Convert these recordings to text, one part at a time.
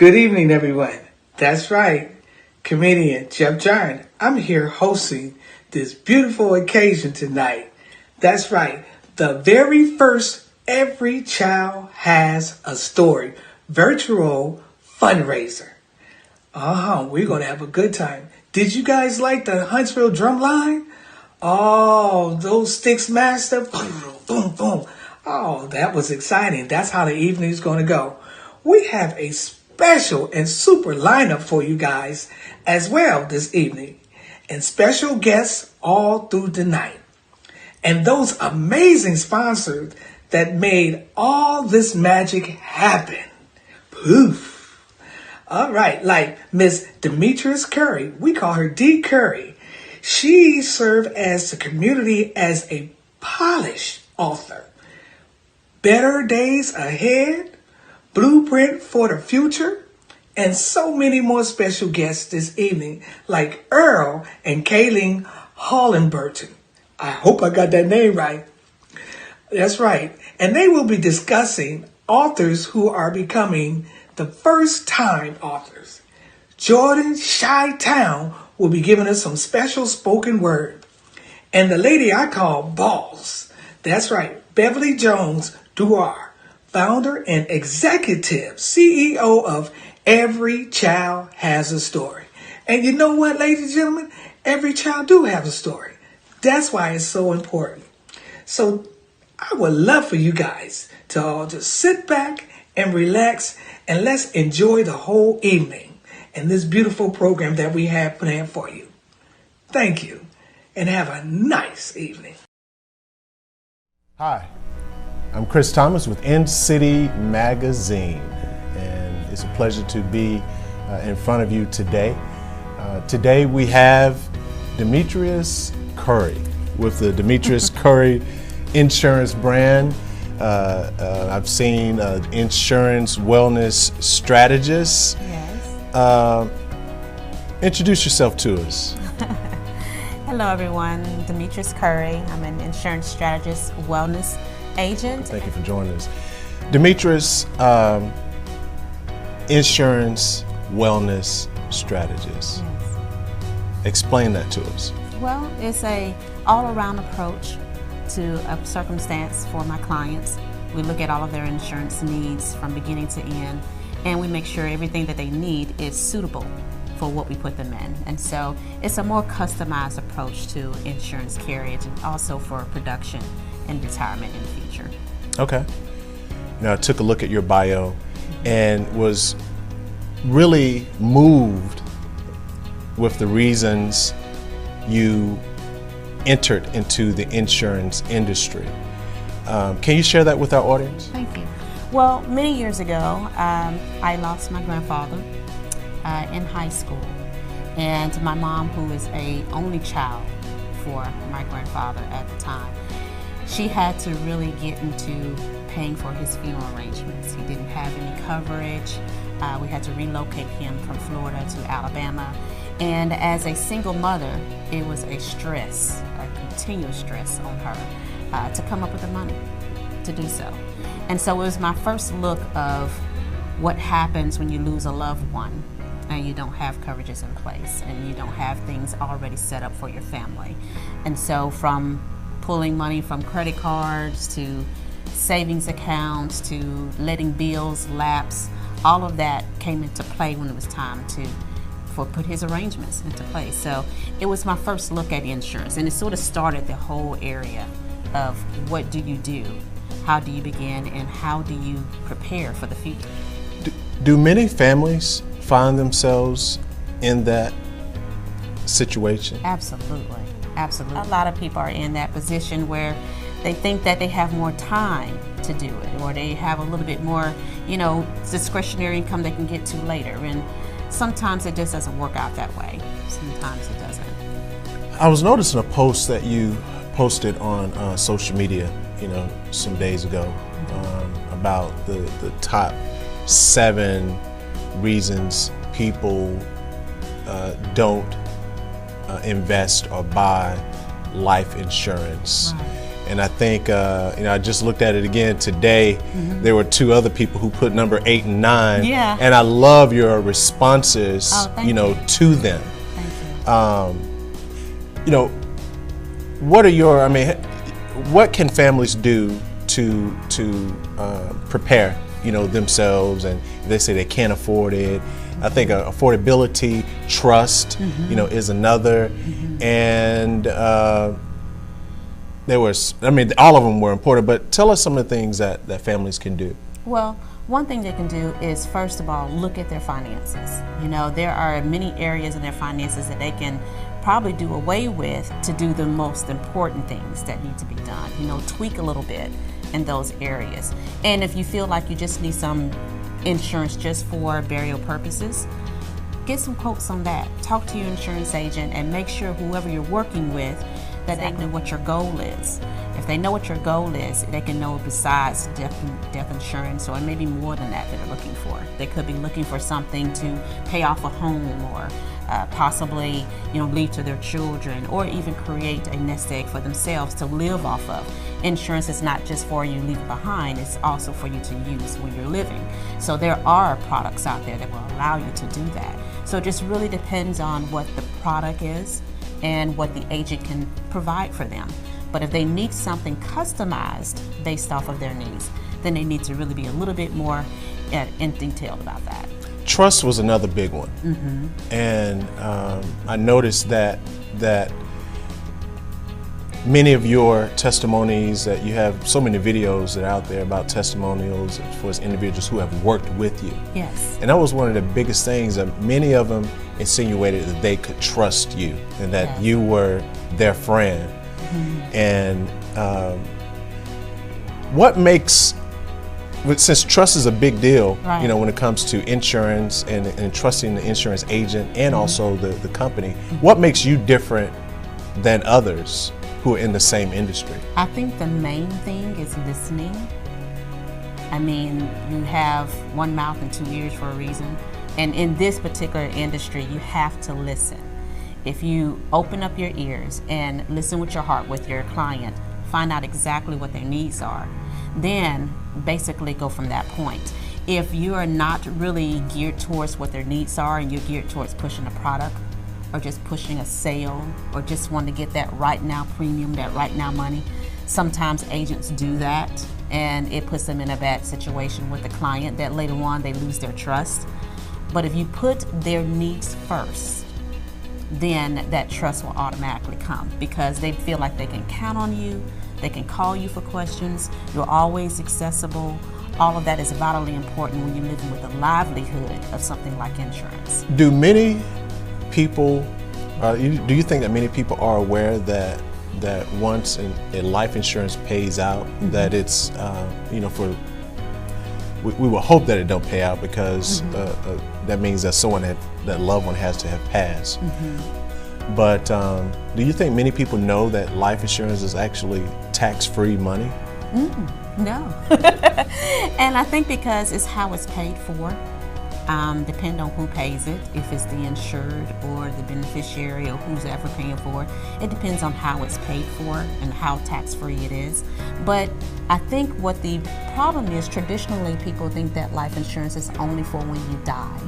Good evening, everyone. That's right, comedian Jeff Giant. I'm here hosting this beautiful occasion tonight. That's right, the very first Every Child Has a Story virtual fundraiser. We're going to have a good time. Did you guys like the Huntsville drum line? Oh, those sticks master. Boom, boom, boom. Oh, that was exciting. That's how the evening's going to go. We have a special and super lineup for you guys as well this evening. And special guests all through the night. And those amazing sponsors that made all this magic happen. Poof. All right, like Miss Demetrius Curry. We call her D. Curry. She served as the community as a polished author. Better Days Ahead, Blueprint for the Future, and so many more special guests this evening, like Earl and Kayleen Hollenburton. I hope I got that name right. That's right. And they will be discussing authors who are becoming the first-time authors. Jordan Chi-Town will be giving us some special spoken word. And the lady I call Boss, that's right, Beverly Jones Duar, founder and executive CEO of Every Child Has a Story. And you know what, ladies and gentlemen? Every child do have a story. That's why it's so important. So I would love for you guys to all just sit back and relax and let's enjoy the whole evening and this beautiful program that we have planned for you. Thank you and have a nice evening. Hi, I'm Chris Thomas with End City Magazine, and it's a pleasure to be in front of you today. Today we have Demetrius Curry with the Demetrius Curry insurance brand. I've seen insurance wellness strategist. Yes. Introduce yourself to us. Hello everyone, Demetrius Curry. I'm an insurance strategist, wellness agent. Thank you for joining us. Demetrius, insurance wellness strategist. Yes. Explain that to us. Well, it's a all-around approach to a circumstance for my clients. We look at all of their insurance needs from beginning to end, and we make sure everything that they need is suitable for what we put them in. And so it's a more customized approach to insurance carriage and also for production and retirement in the future. Okay. Now I took a look at your bio and was really moved with the reasons you entered into the insurance industry. Can you share that with our audience? Thank you. Well, many years ago, I lost my grandfather in high school, and my mom, who is a only child for my grandfather at the time, she had to really get into paying for his funeral arrangements. He didn't have any coverage. We had to relocate him from Florida to Alabama. And as a single mother, it was a stress, a continuous stress on her to come up with the money to do so. And so it was my first look of what happens when you lose a loved one and you don't have coverages in place and you don't have things already set up for your family. And so from pulling money from credit cards to savings accounts to letting bills lapse, all of that came into play when it was time to put his arrangements into place. So it was my first look at insurance, and it sort of started the whole area of what do you do, how do you begin, and how do you prepare for the future. Do many families find themselves in that situation? Absolutely, absolutely. A lot of people are in that position where they think that they have more time to do it, or they have a little bit more, discretionary income they can get to later. And sometimes it just doesn't work out that way. Sometimes it doesn't. I was noticing a post that you posted on social media, some days ago, about the top 7 reasons people don't invest or buy life insurance. Right. And I think, I just looked at it again today. There were two other people who put number 8 and 9. Yeah. And I love your responses, Thank you. to them. Thank you. What are your, what can families do to prepare, themselves? And they say they can't afford it. I think affordability, trust, is another. And there was, all of them were important, but tell us some of the things that families can do. Well, one thing they can do is, first of all, look at their finances. There are many areas in their finances that they can probably do away with to do the most important things that need to be done. Tweak a little bit in those areas. And if you feel like you just need some insurance just for burial purposes, get some quotes on that. Talk to your insurance agent and make sure whoever you're working with that they know what your goal is. If they know what your goal is, they can know besides death insurance, or maybe more than that they're looking for. They could be looking for something to pay off a home, or possibly leave to their children, or even create a nest egg for themselves to live off of. Insurance is not just for you to leave behind, it's also for you to use when you're living. So there are products out there that will allow you to do that. So it just really depends on what the product is and what the agent can provide for them. But if they need something customized based off of their needs, then they need to really be a little bit more in detail about that. Trust was another big one. And I noticed that many of your testimonies, that you have so many videos that are out there about testimonials for individuals who have worked with you. Yes. And that was one of the biggest things, that many of them insinuated that they could trust you and that you were their friend. And what makes, since trust is a big deal, when it comes to insurance and trusting the insurance agent and also the company, what makes you different than others who are in the same industry? I think the main thing is listening. You have one mouth and two ears for a reason. And in this particular industry, you have to listen. If you open up your ears and listen with your heart with your client, find out exactly what their needs are, then basically go from that point. If you are not really geared towards what their needs are, and you're geared towards pushing a product or just pushing a sale or just want to get that right now premium, that right now money, sometimes agents do that, and it puts them in a bad situation with the client that later on they lose their trust. But if you put their needs first, then that trust will automatically come, because they feel like they can count on you, they can call you for questions, you're always accessible. All of that is vitally important when you're living with the livelihood of something like insurance. Do many people, do you think that many people are aware that once a life insurance pays out, that it's, we will hope that it don't pay out, because that means that someone, that loved one has to have passed. But do you think many people know that life insurance is actually tax-free money? No. And I think because it's how it's paid for. Depend on who pays it, if it's the insured or the beneficiary or who's ever paying for it. It depends on how it's paid for and how tax-free it is. But I think what the problem is, traditionally people think that life insurance is only for when you die.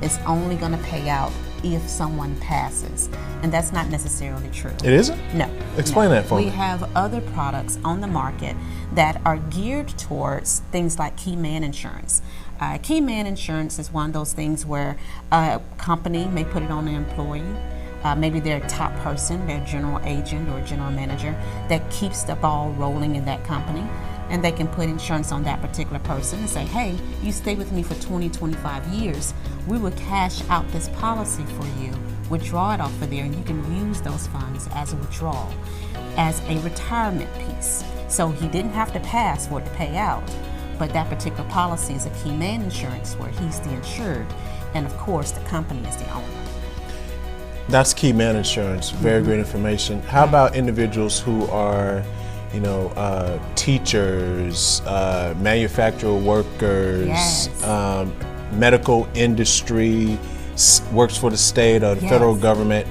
It's only going to pay out if someone passes, and that's not necessarily true. It isn't? No. Explain that for me. We have other products on the market that are geared towards things like key man insurance. Key man insurance is one of those things where a company may put it on an employee, maybe their top person, their general agent or general manager, that keeps the ball rolling in that company. And they can put insurance on that particular person and say, hey, you stay with me for 20, 25 years. We will cash out this policy for you, withdraw it off of there, and you can use those funds as a withdrawal, as a retirement piece. So he didn't have to pass for it to pay out, but that particular policy is a key man insurance where he's the insured, and of course the company is the owner. That's key man insurance. Very great information. How about individuals who are, teachers, manufacturer workers, medical industry, works for the state or the federal government,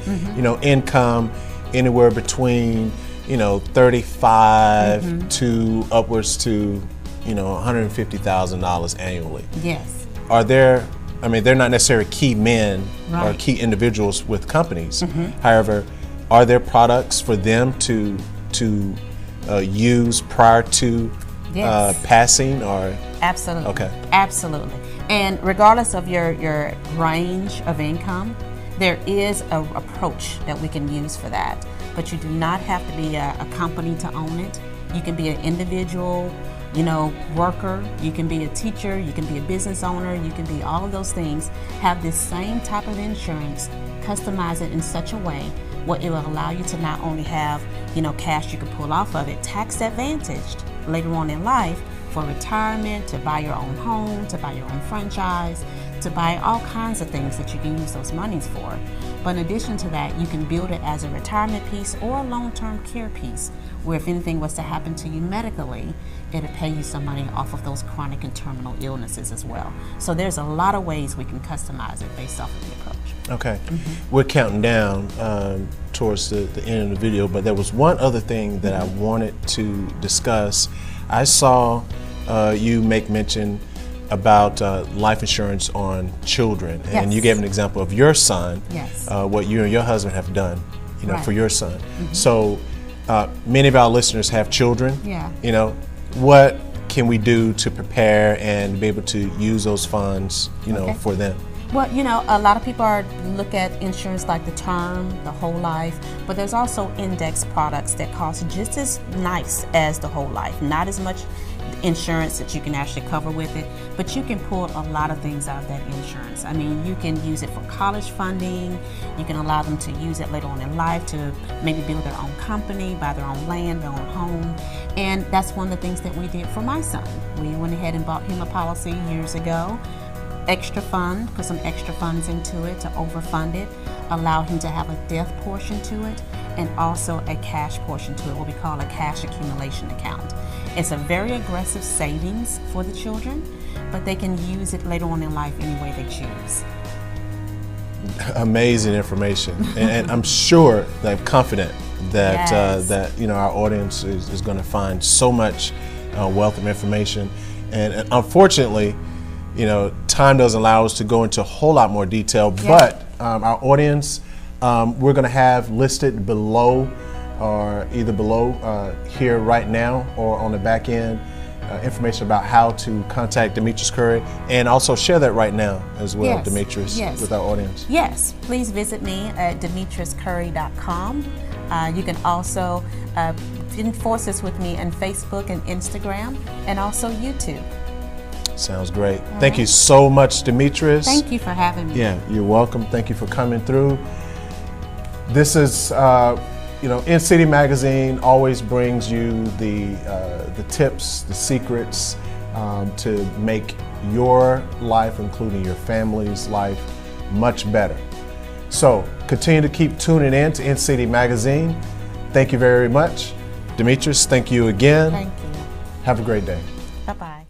income anywhere between $35 to upwards to, $150,000 annually. Yes. Are there, they're not necessarily key men or Right. key individuals with companies. However, are there products for them to use prior to Yes. passing or? Absolutely. Okay. Absolutely. And regardless of your range of income, there is a approach that we can use for that. But you do not have to be a company to own it. You can be an individual, worker. You can be a teacher. You can be a business owner. You can be all of those things. Have this same type of insurance, customize it in such a way where it will allow you to not only have, cash you can pull off of it, tax advantaged later on in life for retirement, to buy your own home, to buy your own franchise, to buy all kinds of things that you can use those monies for. But in addition to that, you can build it as a retirement piece or a long-term care piece, where if anything was to happen to you medically, it'll pay you some money off of those chronic and terminal illnesses as well. So there's a lot of ways we can customize it based off of the approach. Okay. We're counting down towards the end of the video, but there was one other thing that I wanted to discuss. I saw you make mention about life insurance on children, and Yes. you gave an example of your son, Yes. what you and your husband have done, Right. for your son. So many of our listeners have children. Yeah. What can we do to prepare and be able to use those funds, Okay. for them? Well, a lot of people look at insurance like the term, the whole life, but there's also index products that cost just as nice as the whole life. Not as much insurance that you can actually cover with it, but you can pull a lot of things out of that insurance. You can use it for college funding. You can allow them to use it later on in life to maybe build their own company, buy their own land, their own home. And that's one of the things that we did for my son. We went ahead and bought him a policy years ago. Extra fund, put some extra funds into it to overfund it, allow him to have a death portion to it, and also a cash portion to it, what we call a cash accumulation account. It's a very aggressive savings for the children, but they can use it later on in life any way they choose. Amazing information, and I'm sure that I'm confident that Yes. that our audience is going to find so much wealth of information, and unfortunately, time doesn't allow us to go into a whole lot more detail. Yeah. But our audience, we're going to have listed below, or either below here right now, or on the back end, information about how to contact Demetrius Curry, and also share that right now as well, Yes. Demetrius, Yes. with our audience. Yes, please visit me at demetriuscurry.com. You can also enforce this with me on Facebook and Instagram, and also YouTube. Sounds great. Thank you so much, Demetrius. Thank you for having me. Yeah, you're welcome. Thank you for coming through. This is, In City Magazine always brings you the tips, the secrets to make your life, including your family's life, much better. So continue to keep tuning in to City Magazine. Thank you very much. Demetrius, thank you again. Thank you. Have a great day. Bye-bye.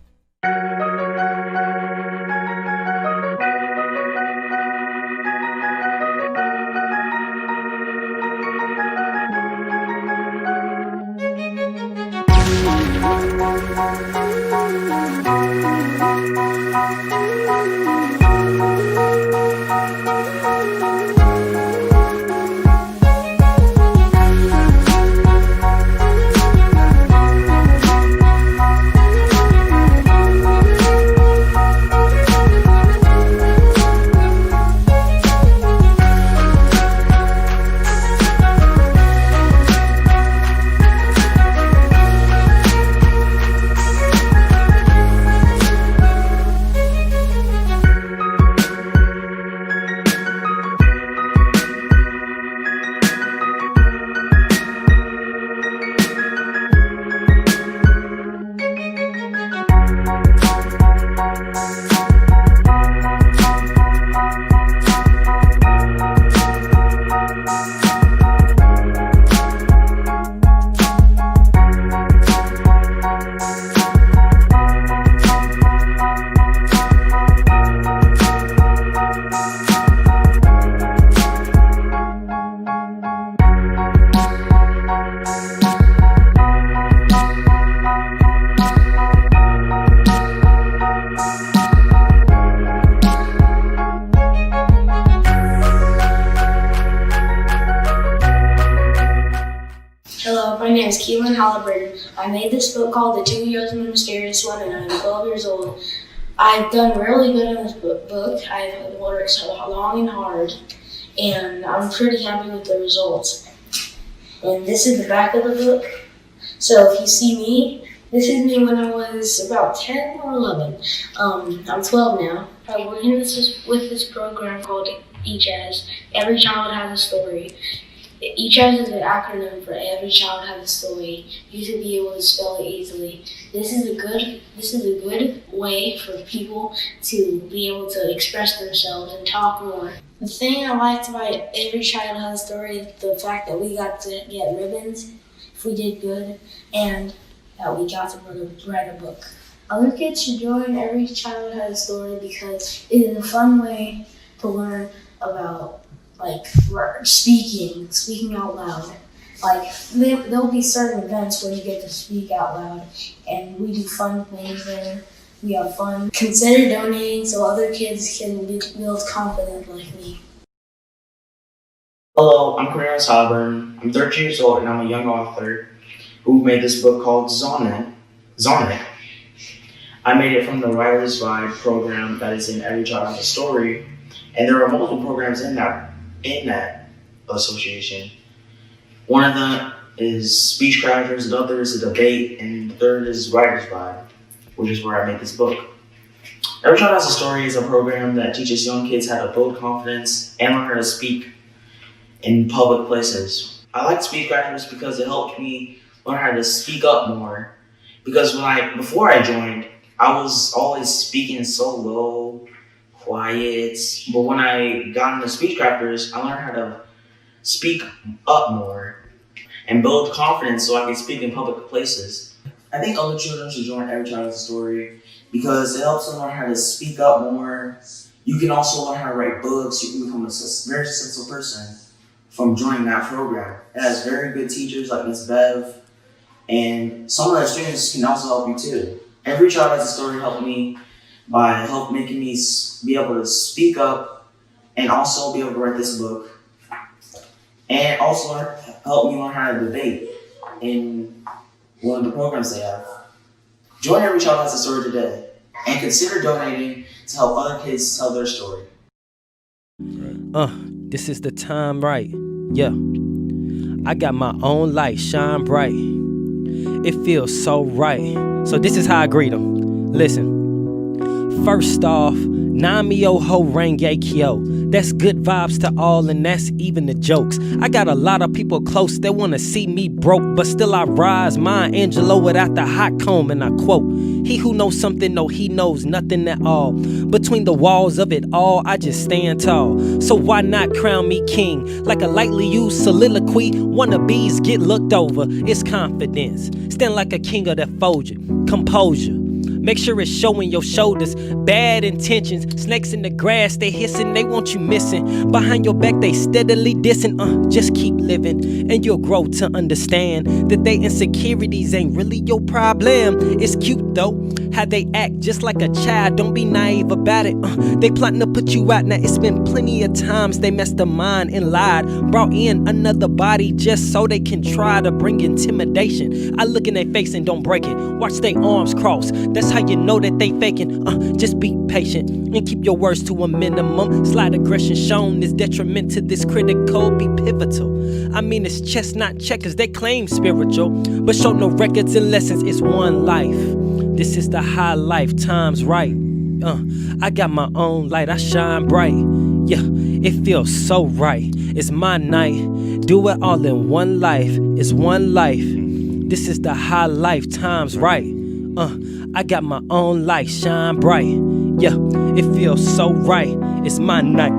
My name is Keelan Halliburton. I made this book called The 2 Years and the Mysterious One, and I'm 12 years old. I've done really good in this book. I've worked long and hard, and I'm pretty happy with the results. And this is the back of the book. So if you see me, this is me when I was about 10 or 11. I'm 12 now. I'm working with this program called ECHAS. Every Child Has a Story. ECHAS is an acronym for Every Child Has a Story. You should be able to spell it easily. This is a good way for people to be able to express themselves and talk more. The thing I liked about Every Child Has a Story is the fact that we got to get ribbons if we did good, and that we got to write a book. Other kids should join Every Child Has a Story because it is a fun way to learn about speaking out loud. There'll be certain events where you get to speak out loud, and we do fun things there. We have fun. Consider donating so other kids can build confidence like me. Hello, I'm Cornelius Halliburton. I'm 13 years old and I'm a young author who made this book called Zonic. I made it from the Writer's Vibe program that is in Every Child Has a Story, and there are multiple programs in that association. One of them is speech crafters, the other is a debate, and the third is Writer's Vibe, which is where I made this book. Every Child Has a Story is a program that teaches young kids how to build confidence and learn how to speak in public places. I like speech crafters because it helped me learn how to speak up more. Because before I joined, I was always speaking so low, quiet. But when I got into speech crafters, I learned how to speak up more and build confidence so I can speak in public places. I think other children should join Every Child Has a Story because it helps them learn how to speak up more. You can also learn how to write books. You can become a very successful person from joining that program. It has very good teachers like Miss Bev, and some of the students can also help you too. Every Child Has a Story helped me by making me be able to speak up and also be able to write this book, and also helped me learn how to debate in one of the programs they have. Join Every Child Has a Story today and consider donating to help other kids tell their story. This is the time, right? Yeah. I got my own light, shine bright. It feels so right. So this is how I greet them. Listen. First off, Nam-myoho Renge Kyo. That's good vibes to all, and that's even the jokes. I got a lot of people close that wanna see me broke, but still I rise. Maya Angelou without the hot comb, and I quote, he who knows something, no, he knows nothing at all. Between the walls of it all, I just stand tall. So why not crown me king? Like a lightly used soliloquy, wannabes get looked over. It's confidence. Stand like a king of that Folger. Composure. Make sure it's showing your shoulders. Bad intentions, snakes in the grass, they hissing, they want you missing. Behind your back, they steadily dissing. Just keep living, and you'll grow to understand that they insecurities ain't really your problem. It's cute though, how they act just like a child. Don't be naive about it. They plotting to put you out. Now it's been plenty of times they messed the mind and lied. Brought in another body just so they can try to bring intimidation. I look in their face and don't break it. Watch their arms cross. That's how you know that they faking. Just be patient and keep your words to a minimum. Slight aggression shown is detriment to this critical. Be pivotal. I mean it's chess not checkers. They claim spiritual, but show no records and lessons. It's one life. This is the high life, time's right. I got my own light, I shine bright. Yeah, it feels so right. It's my night. Do it all in one life. It's one life. This is the high life, time's right. I got my own light, shine bright. Yeah, it feels so right. It's my night.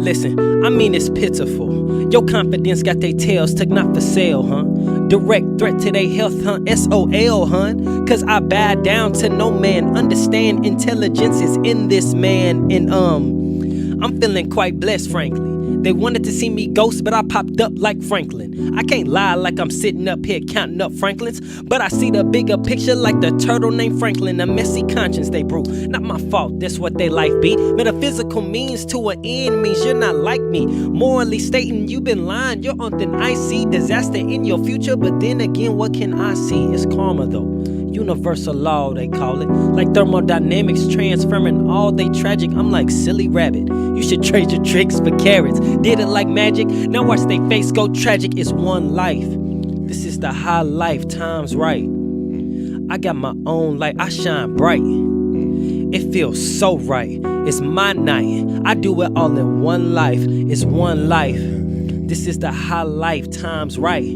Listen, I mean it's pitiful. Your confidence got they tails took not for sale, huh? Direct threat to their health, huh? SOL, huh? Cause I bow down to no man. Understand intelligence is in this man. And I'm feeling quite blessed, frankly. They wanted to see me ghost, but I popped up like Franklin. I can't lie like I'm sitting up here counting up Franklins, but I see the bigger picture like the turtle named Franklin. A messy conscience they brew, not my fault, that's what they life be. Metaphysical means to an end means you're not like me. Morally stating you've been lying, you're on thin ice. See disaster in your future, but then again, what can I see? It's karma though. Universal law, they call it. Like thermodynamics, transferring all they tragic. I'm like silly rabbit. You should trade your tricks for carrots. Did it like magic. Now watch they face go tragic. It's one life. This is the high life, time's right. I got my own light, I shine bright. It feels so right. It's my night. I do it all in one life. It's one life. This is the high life, time's right.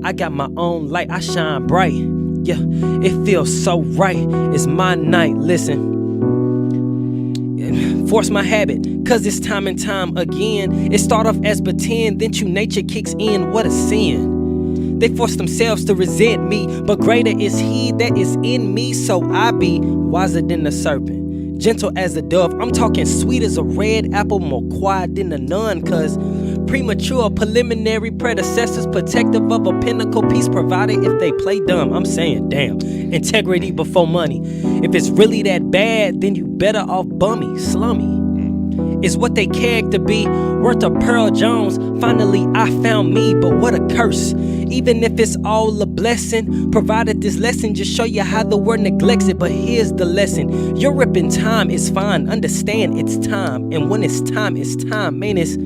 I got my own light, I shine bright. Yeah, it feels so right. It's my night, listen. Force my habit, cause it's time and time again. It start off as pretend, then true nature kicks in. What a sin. They force themselves to resent me, but greater is he that is in me. So I be wiser than the serpent, gentle as a dove. I'm talking sweet as a red apple, more quiet than a nun. Cause premature preliminary predecessors, protective of a pinnacle piece provided if they play dumb. I'm saying damn, integrity before money. If it's really that bad, then you better off bummy, slummy. Is what they character be worth a Pearl Jones? Finally I found me, but what a curse. Even if it's all a blessing, provided this lesson just show you how the word neglects it. But here's the lesson. You're ripping time is fine. Understand it's time. And when it's time, man, it's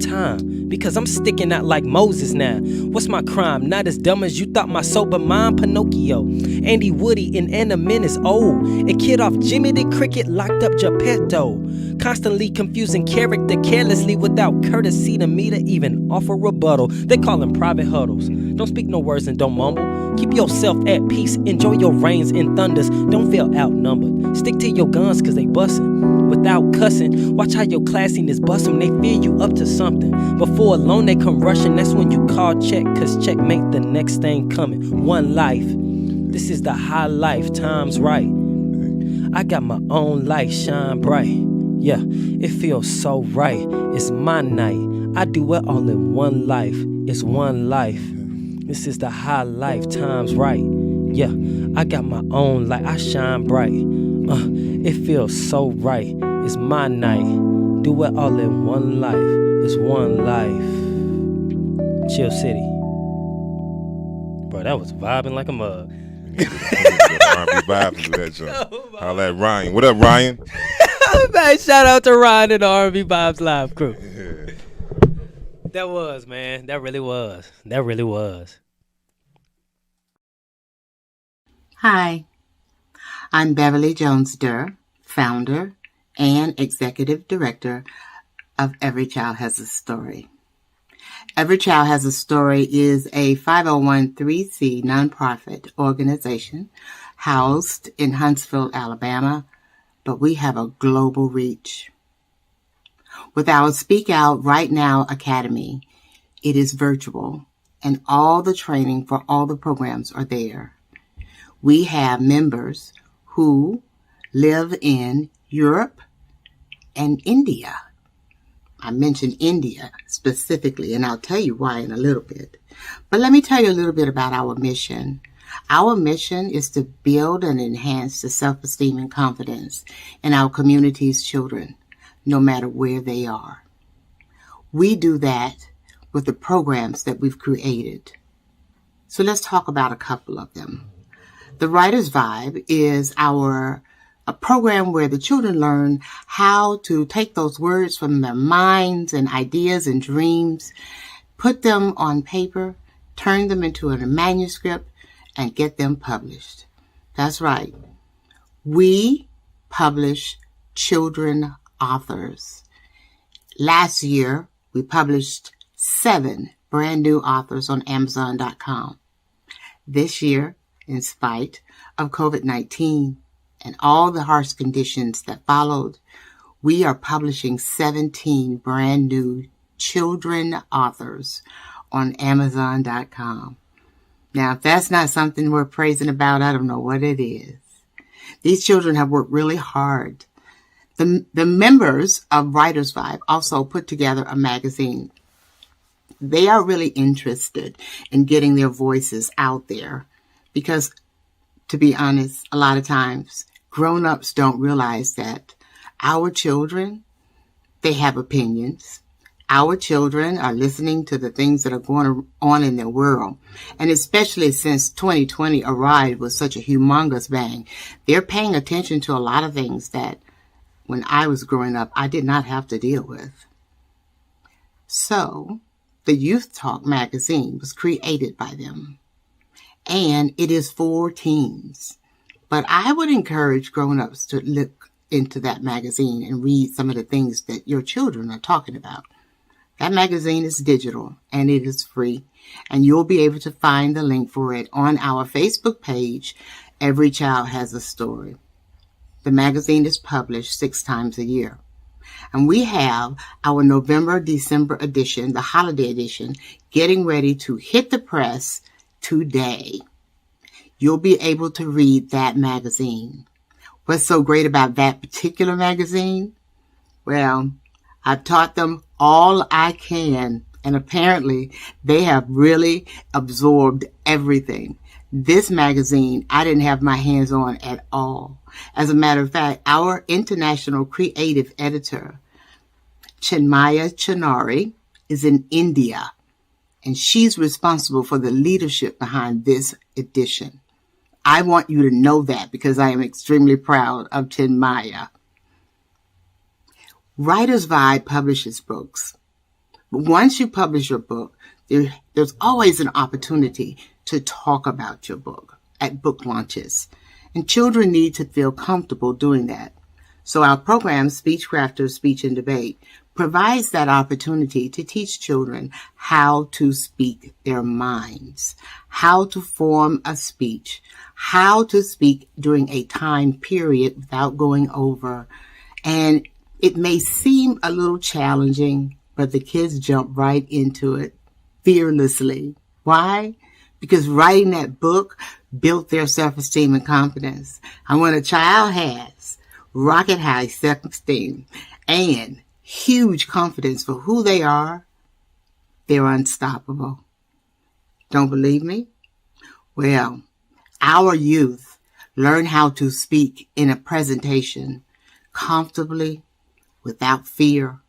time. Because I'm sticking out like Moses now. What's my crime? Not as dumb as you thought my sober mind. Pinocchio, Andy Woody in Animin is old. A kid off Jimmy the Cricket locked up Geppetto. Constantly confusing character carelessly without courtesy to me to even offer rebuttal. They call them private huddles. Don't speak no words and don't mumble. Keep yourself at peace. Enjoy your rains and thunders. Don't feel outnumbered. Stick to your guns cause they bustin'. Without cussing, watch how your classiness bust them. They fear you up to something. Before long they come rushing. That's when you call check, cause checkmate the next thing coming. One life. This is the high life, time's right. I got my own light, shine bright. Yeah, it feels so right. It's my night. I do it all in one life. It's one life. This is the high life, time's right. Yeah, I got my own light. I shine bright. It feels so right. It's my night. Do it all in one life. It's one life. Chill City. Bro, that was vibing like a mug. R&B vibes with that joint. Holla at Ryan. What up, Ryan? Man, shout out to Ryan and the R&B Vibes Live crew. Yeah. That was, man. That really was. That really was. Hi, I'm Beverly Jones-Durr, founder and executive director of Every Child Has a Story. Every Child Has a Story is a 501(c)(3) nonprofit organization housed in Huntsville, Alabama, but we have a global reach. With our Speak Out Right Now Academy, it is virtual, and all the training for all the programs are there. We have members who live in Europe and India. I mentioned India specifically, and I'll tell you why in a little bit. But let me tell you a little bit about our mission. Our mission is to build and enhance the self-esteem and confidence in our community's children, no matter where they are. We do that with the programs that we've created. So let's talk about a couple of them. The Writer's Vibe is a program where the children learn how to take those words from their minds and ideas and dreams, put them on paper, turn them into a manuscript, and get them published. That's right. We publish children authors. Last year, we published 7 brand new authors on Amazon.com. This year, in spite of COVID-19 and all the harsh conditions that followed, we are publishing 17 brand new children authors on Amazon.com. Now, if that's not something we're praising about, I don't know what it is. These children have worked really hard. The members of Writers Vibe also put together a magazine. They are really interested in getting their voices out there because, to be honest, a lot of times grown-ups don't realize that our children, they have opinions. Our children are listening to the things that are going on in their world. And especially since 2020 arrived with such a humongous bang, they're paying attention to a lot of things that when I was growing up, I did not have to deal with. So, the Youth Talk magazine was created by them. And it is for teens. But I would encourage grown-ups to look into that magazine and read some of the things that your children are talking about. That magazine is digital and it is free, and you'll be able to find the link for it on our Facebook page, Every Child Has a Story. The magazine is published 6 times a year. And we have our November-December edition, the holiday edition, getting ready to hit the press today. You'll be able to read that magazine. What's so great about that particular magazine? Well, I've taught them all I can, and apparently they have really absorbed everything. This magazine, I didn't have my hands on at all. As a matter of fact, our international creative editor, Chinmaya Chinari, is in India, and she's responsible for the leadership behind this edition. I want you to know that because I am extremely proud of Chinmaya. Writers Vibe publishes books. But once you publish your book, there's always an opportunity to talk about your book at book launches. And children need to feel comfortable doing that. So our program, Speech Crafters, Speech and Debate, provides that opportunity to teach children how to speak their minds, how to form a speech, how to speak during a time period without going over. And it may seem a little challenging, but the kids jump right into it fearlessly. Why? Because writing that book built their self-esteem and confidence. And when a child has rocket high self-esteem and huge confidence for who they are, they're unstoppable. Don't believe me? Well, our youth learn how to speak in a presentation comfortably, without fear,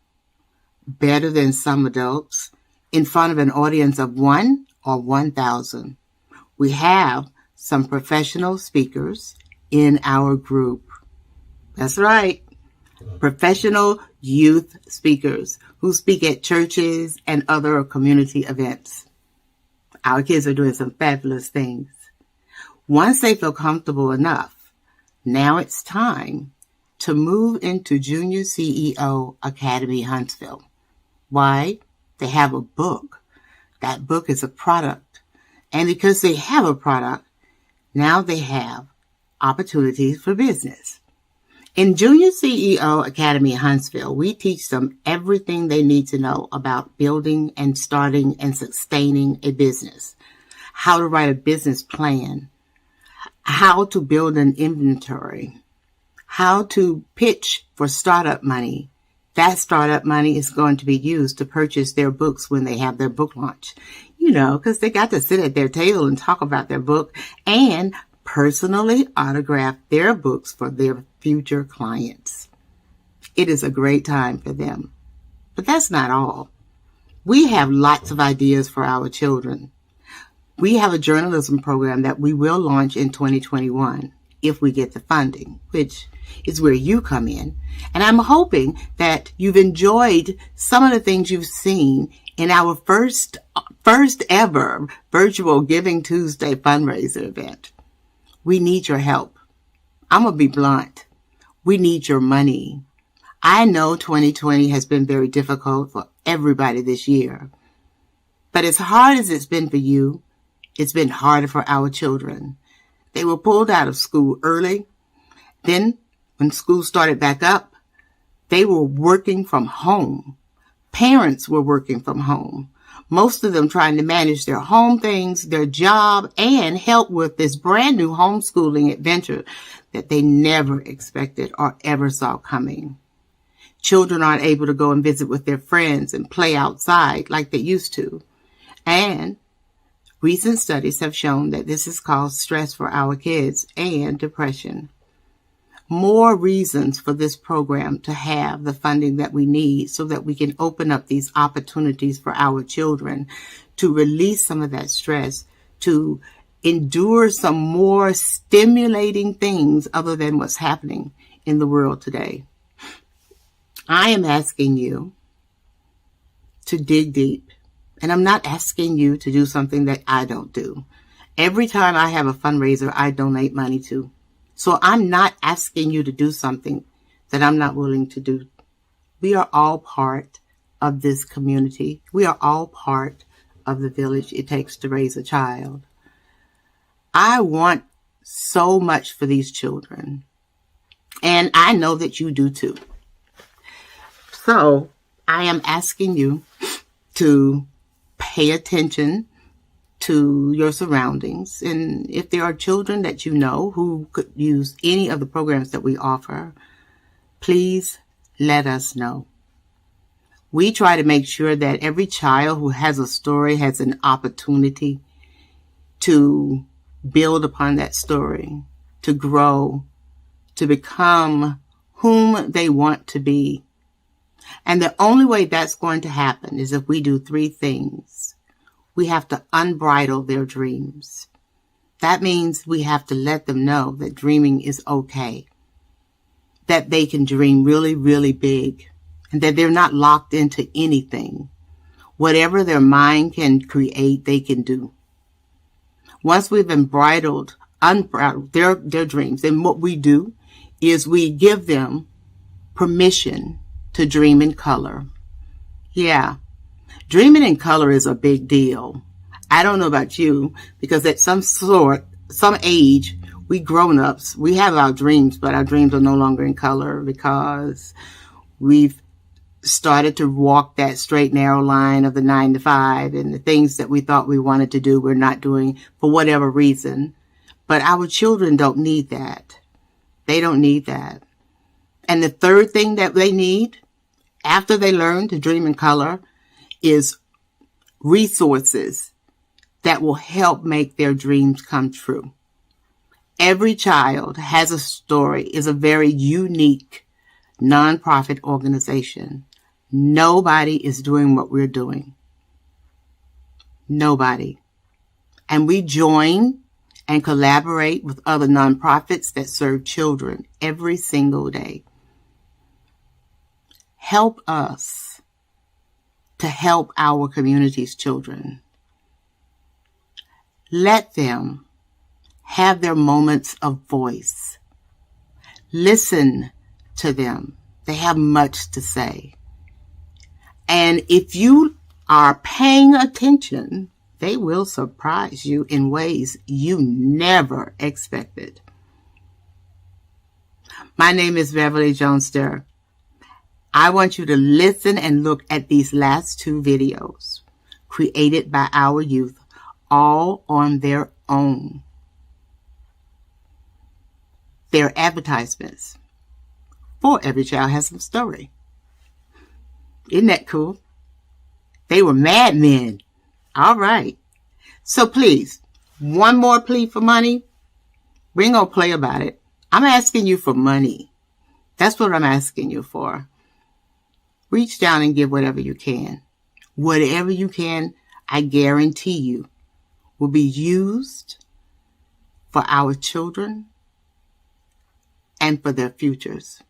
better than some adults, in front of an audience of 1 or 1,000. We have some professional speakers in our group. That's right. Professional youth speakers who speak at churches and other community events. Our kids are doing some fabulous things. Once they feel comfortable enough, now it's time to move into Junior CEO Academy Huntsville. Why? They have a book. That book is a product. And because they have a product, now they have opportunities for business. In Junior CEO Academy Huntsville, we teach them everything they need to know about building and starting and sustaining a business, how to write a business plan, how to build an inventory, how to pitch for startup money. That startup money is going to be used to purchase their books when they have their book launch. You know, because they got to sit at their table and talk about their book and personally autograph their books for their future clients. It is a great time for them. But that's not all. We have lots of ideas for our children. We have a journalism program that we will launch in 2021 if we get the funding, which is where you come in. And I'm hoping that you've enjoyed some of the things you've seen in our first ever virtual Giving Tuesday fundraiser event. We need your help. I'm going to be blunt. We need your money. I know 2020 has been very difficult for everybody this year. But as hard as it's been for you, it's been harder for our children. They were pulled out of school early. Then, when school started back up, they were working from home. Parents were working from home. most of them trying to manage their home things, their job, and help with this brand new homeschooling adventure that they never expected or ever saw coming. Children aren't able to go and visit with their friends and play outside like they used to. And recent studies have shown that this has caused stress for our kids and depression. More reasons for this program to have the funding that we need so that we can open up these opportunities for our children to release some of that stress, to endure some more stimulating things other than what's happening in the world today. I am asking you to dig deep, and I'm not asking you to do something that I don't do. Every time I have a fundraiser, I donate money to. So I'm not asking you to do something that I'm not willing to do. We are all part of this community. We are all part of the village it takes to raise a child. I want so much for these children, and I know that you do too. So I am asking you to pay attention to your surroundings. And if there are children that you know who could use any of the programs that we offer, please let us know. We try to make sure that every child who has a story has an opportunity to build upon that story, to grow, to become whom they want to be. And the only way that's going to happen is if we do three things. We have to unbridle their dreams. That means we have to let them know that dreaming is okay, that they can dream really, really big, and that they're not locked into anything. Whatever their mind can create, they can do. Once we've unbridled their dreams, then what we do is we give them permission to dream in color. Yeah. Dreaming in color is a big deal. I don't know about you, because at some age, we grown-ups, we have our dreams, but our dreams are no longer in color because we've started to walk that straight, narrow line of the 9 to 5, and the things that we thought we wanted to do, we're not doing for whatever reason. But our children don't need that. They don't need that. And the third thing that they need after they learn to dream in color is resources that will help make their dreams come true. Every child has a story, is a very unique nonprofit organization. Nobody is doing what we're doing. Nobody. And we join and collaborate with other nonprofits that serve children every single day. Help us to help our community's children. Let them have their moments of voice. Listen to them. They have much to say. And if you are paying attention, they will surprise you in ways you never expected. My name is Beverly Jones-Durr. I want you to listen and look at these last two videos created by our youth, all on their own. They're advertisements for Every Child Has a Story. Isn't that cool? They were madmen. All right. So please, one more plea for money. We ain't gonna play about it. I'm asking you for money. That's what I'm asking you for. Reach down and give whatever you can. Whatever you can, I guarantee you, will be used for our children and for their futures.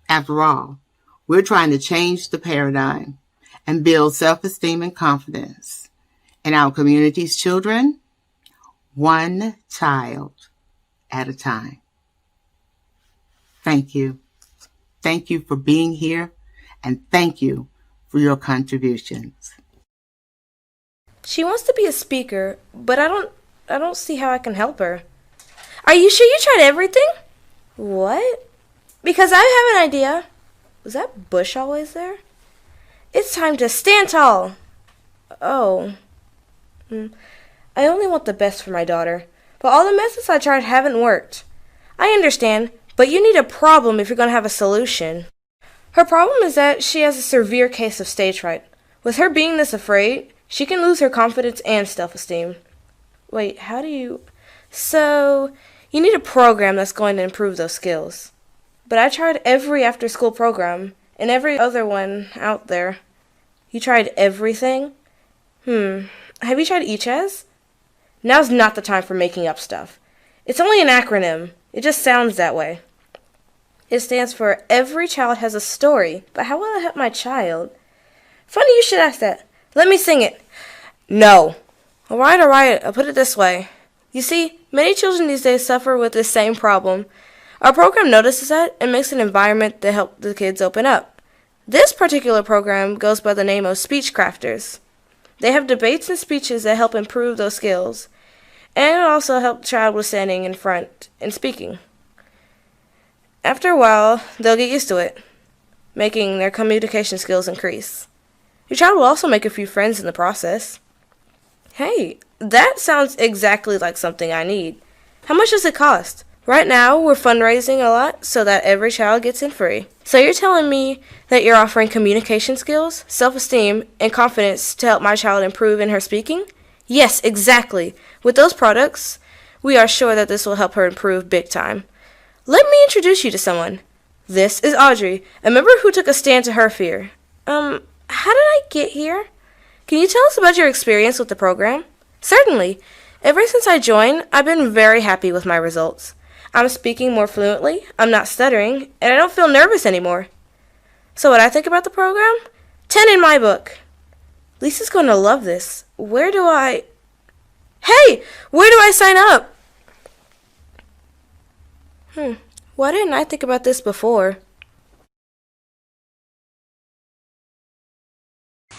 After all, we're trying to change the paradigm and build self-esteem and confidence in our community's children, one child at a time. Thank you. Thank you for being here, and thank you for your contributions. She wants to be a speaker, but I don't see how I can help her. Are you sure you tried everything? What? Because I have an idea. Was that bush always there? It's time to stand tall. Oh. I only want the best for my daughter, but all the methods I tried haven't worked. I understand, but you need a problem if you're going to have a solution. Her problem is that she has a severe case of stage fright. With her being this afraid, she can lose her confidence and self-esteem. Wait, how do you... So, you need a program that's going to improve those skills. But I tried every after-school program, and every other one out there. You tried everything? Have you tried ECHAS? Now's not the time for making up stuff. It's only an acronym. It just sounds that way. It stands for Every Child Has a Story, but how will it help my child? Funny you should ask that. Let me sing it. No. Alright, I'll put it this way. You see, many children these days suffer with this same problem. Our program notices that and makes an environment to help the kids open up. This particular program goes by the name of Speech Crafters. They have debates and speeches that help improve those skills, and it also helps the child with standing in front and speaking. After a while, they'll get used to it, making their communication skills increase. Your child will also make a few friends in the process. Hey, that sounds exactly like something I need. How much does it cost? Right now, we're fundraising a lot so that every child gets in free. So you're telling me that you're offering communication skills, self-esteem, and confidence to help my child improve in her speaking? Yes, exactly. With those products, we are sure that this will help her improve big time. Let me introduce you to someone. This is Audrey, a member who took a stand to her fear. How did I get here? Can you tell us about your experience with the program? Certainly. Ever since I joined, I've been very happy with my results. I'm speaking more fluently, I'm not stuttering, and I don't feel nervous anymore. So what I think about the program? 10 in my book. Lisa's going to love this. Where do I sign up? Why didn't I think about this before?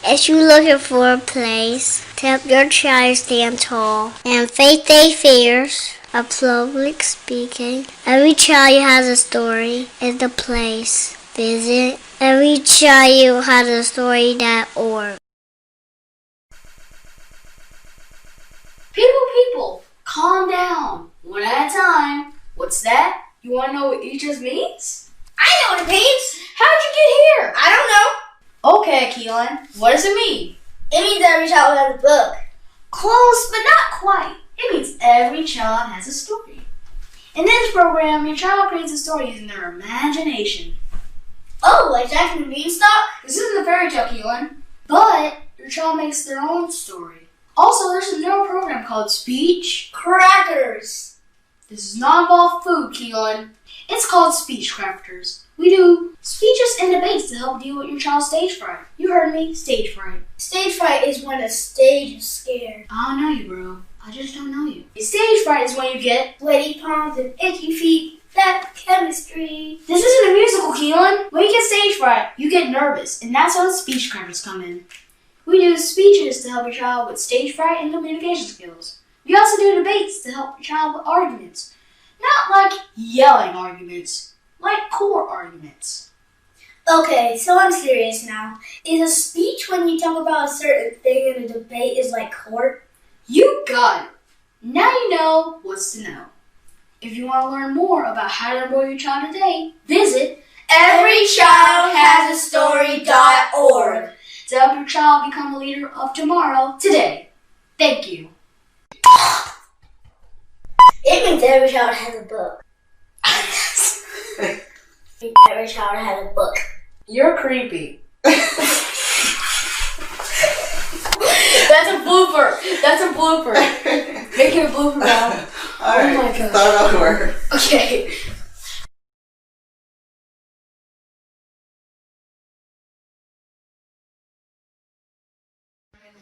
If you're looking for a place to help your child stand tall and face their fears of public speaking, Every Child Has a Story is the place. Visit everychildhasastory.org. People, calm down. One at a time. What's that? You want to know what each means? I know what it means. How'd you get here? I don't know. Okay, Keelan, what does it mean? It means every child has a book. Close, but not quite. It means every child has a story. In this program, your child creates a story using their imagination. Oh, like Jack and the Beanstalk? This isn't a fairy tale, Keelan, but your child makes their own story. Also, there's a newer program called Speech Crackers. This does not involve food, Keelan. It's called Speech Crafters. We do speeches and debates to help deal with your child's stage fright. You heard me, stage fright. Stage fright is when a stage is scared. I don't know you, bro. I just don't know you. Stage fright is when you get sweaty palms and itchy feet. That chemistry. This isn't a musical, Keelan. When you get stage fright, you get nervous, and that's how the speech crafters come in. We do speeches to help your child with stage fright and communication skills. We also do debates to help your child with arguments. Not like yelling arguments, like core arguments. Okay, so I'm serious now. Is a speech when you talk about a certain thing in a debate is like court? You got it. Now you know what's to know. If you want to learn more about how to enroll your child today, visit everychildhasastory.org to help your child become a leader of tomorrow today. Thank you. It means every child has a book. Every child has a book. You're creepy. That's a blooper. Make it a blooper now. Alright, oh my God. start over. Okay.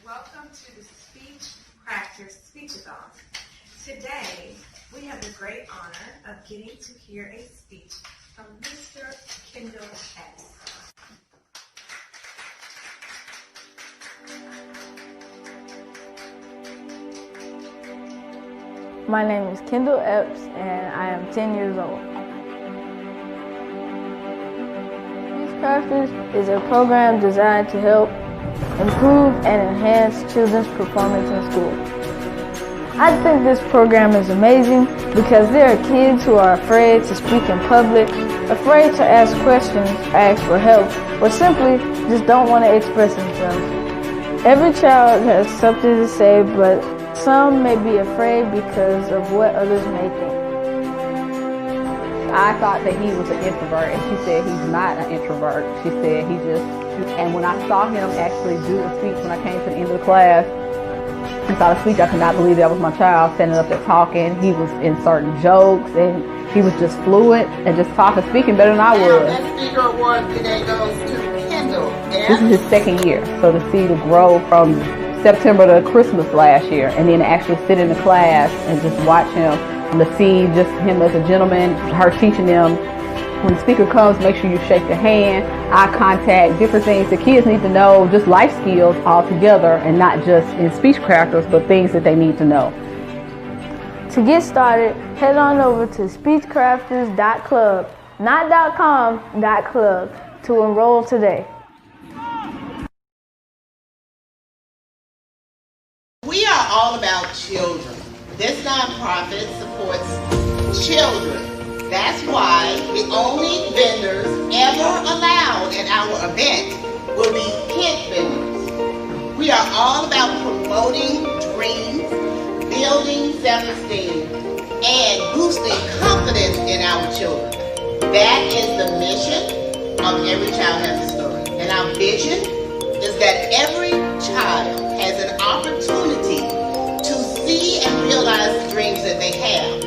Welcome to the Speech Practice Speech-a-thon. Today, we have the great honor of getting to hear a speech from Mr. Kendall Epps. My name is Kendall Epps, and I am 10 years old. Speech Crafters is a program designed to help improve and enhance children's performance in school. I think this program is amazing because there are kids who are afraid to speak in public, afraid to ask questions, ask for help, or simply just don't want to express themselves. Every child has something to say, but some may be afraid because of what others may think. I thought that he was an introvert, and she said he's not an introvert. She said and when I saw him actually do a speech when I came to the end of the class, and saw the speech, I could not believe that was my child standing up there talking. He was inserting jokes, and he was just fluent and just talking, speaking better than I was. That speaker award today goes to Kendall. This is his second year, so to see the growth from September to Christmas last year, and then actually sit in the class and just watch him, and to see just him as a gentleman, her teaching them, when the speaker comes, make sure you shake the hand, eye contact, different things the kids need to know, just life skills altogether, and not just in speech characters, but things that they need to know. To get started, head on over to speechcrafters.club, not .com, .club, to enroll today. We are all about children. This nonprofit supports children. That's why the only vendors ever allowed at our event will be kid vendors. We are all about promoting dreams, building self-esteem, and boosting confidence in our children. That is the mission of Every Child Has a Story. And our vision is that every child has an opportunity to see and realize the dreams that they have.